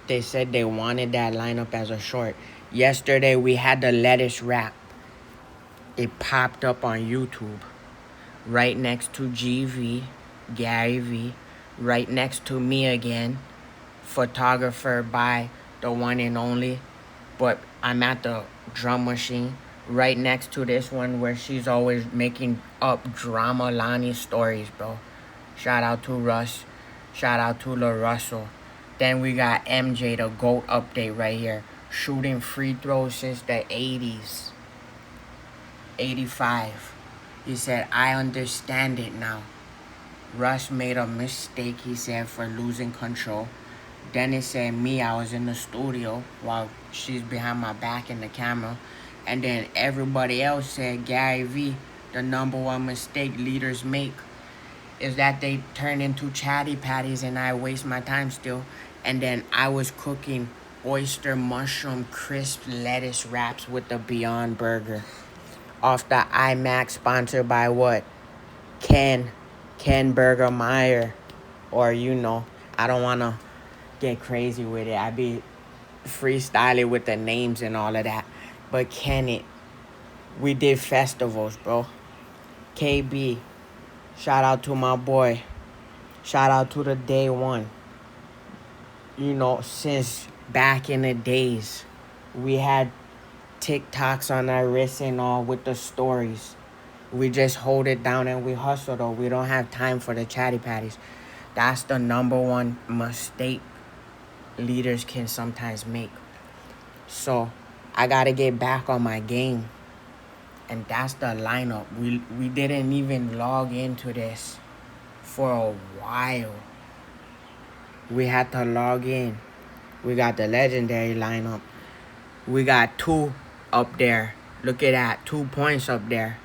They said they wanted that lineup as a short. Yesterday we had the lettuce wrap. It popped up on YouTube. Right next to GV, Gary V. Right next to me again. Photographer by the one and only. But I'm at the drum machine. Right next to this one where she's always making up drama Lonnie stories, bro. Shout out to Russ. Shout out to La Russell. Then we got MJ, the GOAT update right here. Shooting free throws since the 80s. 85. He said, I understand it now. Russ made a mistake, he said, for losing control. Dennis said, me, I was in the studio while she's behind my back in the camera. And then everybody else said, Gary V, the number one mistake leaders make is that they turn into chatty patties and I waste my time still. And then I was cooking oyster mushroom crisp lettuce wraps with the Beyond Burger. Off the iMac, sponsored by what? Ken Burger Meyer. Or I don't want to get crazy with it. I be freestyling with the names and all of that. But we did festivals, bro. KB, shout out to my boy. Shout out to the day one. Since back in the days, we had TikToks on our wrists and all with the stories. We just hold it down and we hustle though. We don't have time for the chatty patties. That's the number one mistake leaders can sometimes make. So I gotta get back on my game. And that's the lineup. We didn't even log into this for a while. We had to log in. We got the legendary lineup. We got 2 up there. Look at that. 2 points up there.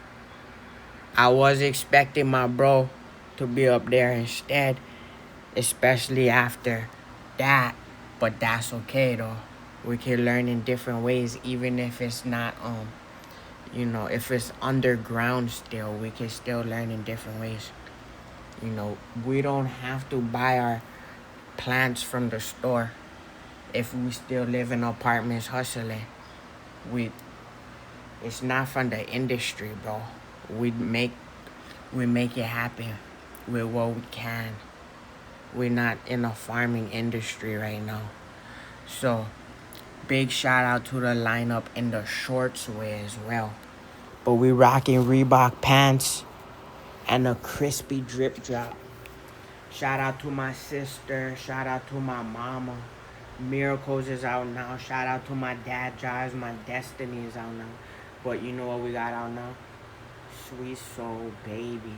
I was expecting my bro to be up there instead. Especially after that. But that's okay though. We can learn in different ways. Even if it's not if it's underground still, we can still learn in different ways. We don't have to buy our plants from the store if we still live in apartments hustling. It's not from the industry, bro. We make it happen with what we can. We're not in a farming industry right now. So big shout out to the lineup in the shorts way as well. But we rocking Reebok pants and a crispy drip drop. Shout out to my sister. Shout out to my mama. Miracles is out now. Shout out to my dad, Jars. My Destiny is out now. But you know what we got out now? Sweet Soul Baby.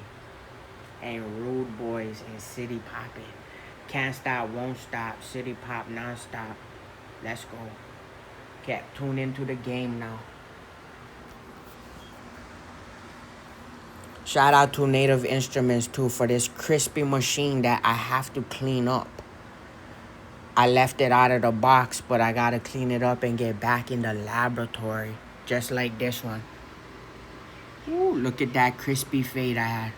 And Rude Boys and City Poppin'. Can't Stop, Won't Stop. City Pop non-stop. Let's go. Tune into the game now. Shout out to Native Instruments too for this crispy machine that I have to clean up. I left it out of the box, but I gotta clean it up and get back in the laboratory. Just like this one. Ooh, look at that crispy fade I had.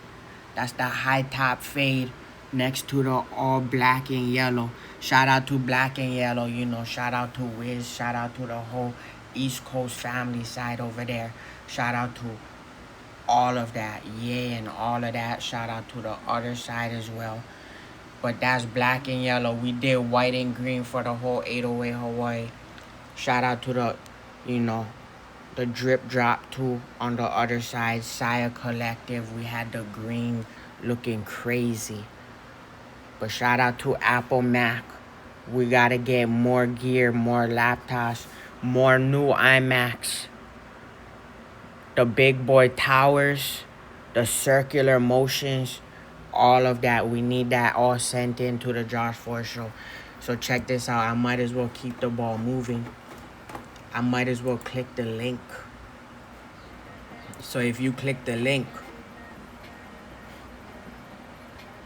That's the high top fade next to the all black and yellow. Shout out to Black and Yellow, shout out to Wiz. Shout out to the whole East Coast family side over there. Shout out to all of that, and all of that. Shout out to the other side as well. But that's Black and Yellow. We did white and green for the whole 808 Hawaii. Shout out to the drip drop too on the other side. Saya Collective. We had the green looking crazy. But shout out to Apple Mac. We gotta get more gear, more laptops, more new iMacs. The big boy towers, the circular motions, all of that. We need that all sent into the Josh Ford Show. So check this out. I might as well keep the ball moving. I might as well click the link. So if you click the link,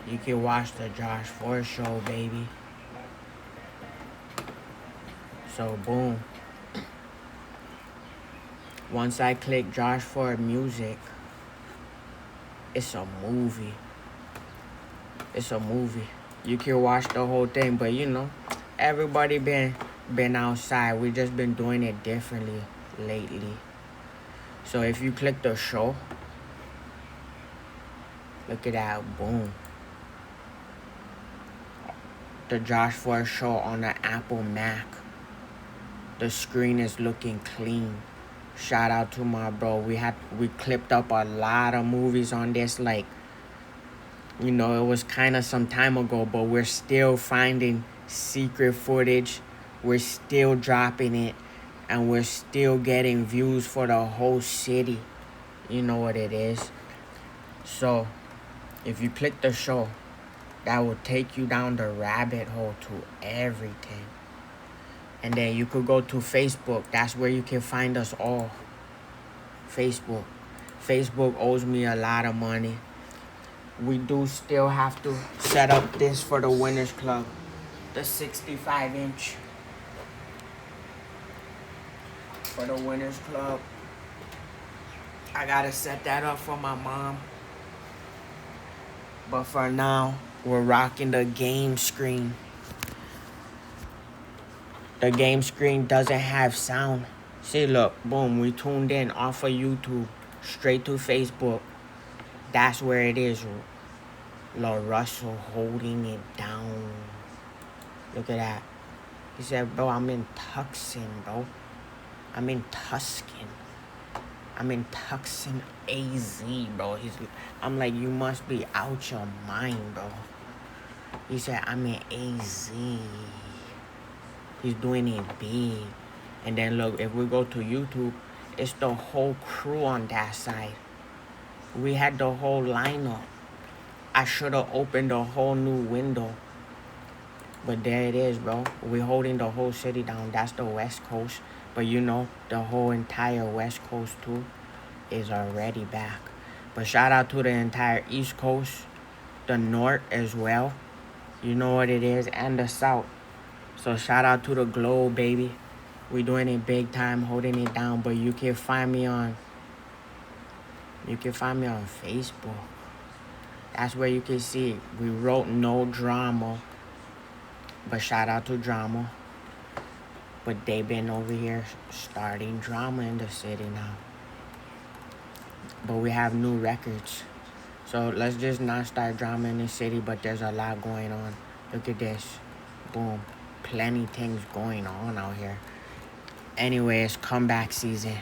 you can watch the Josh Ford Show, baby. So boom. Once I click Josh Ford Music, it's a movie. It's a movie. You can watch the whole thing, but everybody been outside. We just been doing it differently lately. So if you click the show, look at that, boom. The Josh Forrest Show on the Apple Mac. The screen is looking clean. Shout out to my bro. We clipped up a lot of movies on this. Like, you know, it was kind of some time ago, but we're still finding secret footage. We're still dropping it, and we're still getting views for the whole city. You know what it is. So if you click the show, that will take you down the rabbit hole to everything. And then you could go to Facebook. That's where you can find us all. Facebook. Facebook owes me a lot of money. We do still have to set up this for the Winners Club. The 65-inch. For the Winners Club. I gotta set that up for my mom. But for now, we're rocking the game screen. The game screen doesn't have sound. See, look, boom, we tuned in off of YouTube, straight to Facebook. That's where it is. La Russell holding it down. Look at that. He said, bro, I'm in Tucson, bro. I'm in Tuscan. I'm in Tucson, AZ, bro. I'm like, you must be out your mind, bro. He said, I'm in AZ. He's doing it big. And then look, if we go to YouTube, it's the whole crew on that side. We had the whole lineup. I should have opened a whole new window. But there it is, bro. We're holding the whole city down. That's the West Coast. But you know, the whole entire West Coast too is already back. But shout out to the entire East Coast, the North as well. You know what it is, and the South. So shout out to the globe, baby. We doing it big time, holding it down. But you can find me on Facebook. That's where you can see it. We wrote No Drama. But shout out to Drama. But they been over here starting drama in the city now. But we have new records. So let's just not start drama in the city, but there's a lot going on. Look at this. Boom. Plenty things going on out here. Anyway, it's comeback season.